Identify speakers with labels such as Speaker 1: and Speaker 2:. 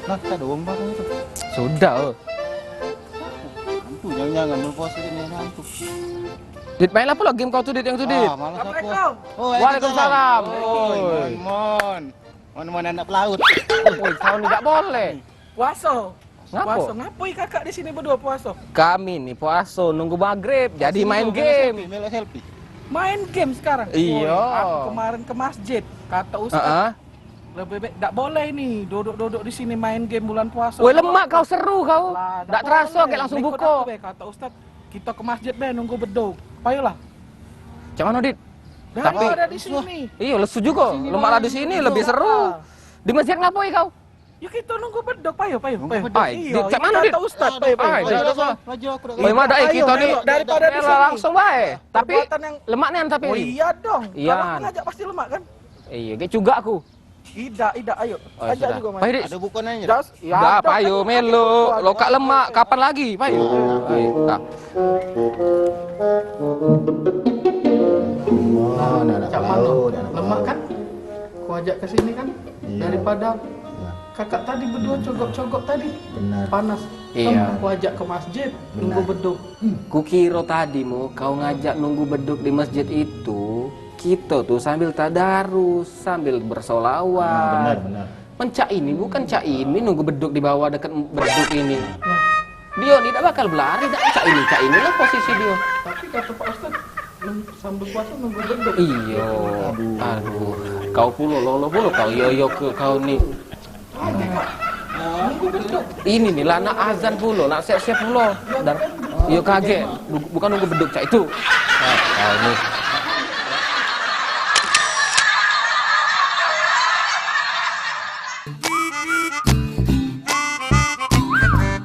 Speaker 1: Nah, kita doang bang itu.
Speaker 2: Sudah.
Speaker 1: Hantu jangan mau puasa ini hantu.
Speaker 2: Dit main apa game kau tuh Dit yang tuh Dit?
Speaker 1: Malas aku.
Speaker 3: Assalamualaikum.
Speaker 1: Oh,
Speaker 2: Waalaikumsalam.
Speaker 1: Mon anak pelaut.
Speaker 2: Woi, kau nih nggak boleh.
Speaker 3: Puasa.
Speaker 2: Ngapo?
Speaker 3: Puasa. Ngapoi kakak di sini berdua puasa?
Speaker 2: Kami nih puasa nunggu maghrib, jadi main game.
Speaker 1: Melo selfie.
Speaker 3: Main game sekarang.
Speaker 2: Iya.
Speaker 3: Woi, aku kemarin ke masjid, kata Ustaz.
Speaker 2: Heeh.
Speaker 3: Lebih baik tidak boleh nih duduk-duduk di sini main game bulan puasa.
Speaker 2: Woi, lemak kau, seru kau.
Speaker 3: Lah,
Speaker 2: Nggak terasa kayak langsung
Speaker 3: Ikut
Speaker 2: buka.
Speaker 3: aku, be, kata Ustaz, kita ke masjid be nunggu beduk. Ayolah.
Speaker 2: Cak mana Dit?
Speaker 3: Tapi ada di sini.
Speaker 2: Iya, lesu juga. Lemak lah di sini lebih seru. Di masjid ngapain kau?
Speaker 3: Ya kita nunggu beduk, payo.
Speaker 2: Ai, Dit, cak mana Dit?
Speaker 3: Kata Ustaz, payo.
Speaker 2: Ai,
Speaker 1: Maju aku.
Speaker 2: Woi, mana kita nih?
Speaker 3: Daripada di sini.
Speaker 2: Langsung bae. Tapi
Speaker 3: Perbuatan yang
Speaker 2: lemak nih tapi.
Speaker 3: Oh iya dong.
Speaker 2: Iya.
Speaker 3: Kalau aku ngajak pasti lemak kan?
Speaker 2: Iya, kayak juga aku.
Speaker 3: Ida, ayo.
Speaker 2: Oh,
Speaker 3: Ajak
Speaker 2: sudah.
Speaker 3: juga, Mas.
Speaker 2: Baik, Dit.
Speaker 1: Ada bukannya.
Speaker 3: Das, ya.
Speaker 2: Udah,
Speaker 3: ada,
Speaker 2: payo
Speaker 3: kan?
Speaker 2: melo. Lokak lemak kapan lagi? Payo. Ayo. Ah.
Speaker 1: Oh, anak
Speaker 3: Cak
Speaker 1: pelaut.
Speaker 3: Mano, lemak kan? Ku ajak ke sini kan?
Speaker 1: Iya.
Speaker 3: Daripada kakak tadi berdua cogok-cogok tadi.
Speaker 1: Benar.
Speaker 3: Panas.
Speaker 2: Iya.
Speaker 3: Ku ajak ke masjid, nunggu beduk.
Speaker 2: Kukira tadi mau kau ngajak nunggu beduk di masjid itu, kita tuh sambil tadarus, sambil bersolawat.
Speaker 1: Benar.
Speaker 2: Mencak ini bukan cak ini nunggu beduk di bawah dekat beduk ini. Dia tidak bakal berlari, dah cak ini lah posisi dia.
Speaker 3: Tapi kata Pak Ustaz, sambil puasa nunggu beduk.
Speaker 2: Iya, aduh, kau pula lolo pula kau yo ke kau nih.
Speaker 3: Nunggu beduk.
Speaker 2: Ini nih lah nak azan pula, nak siap-siap pula. Dan yo kaget, bukan nunggu beduk cak itu. Nah, kau nih.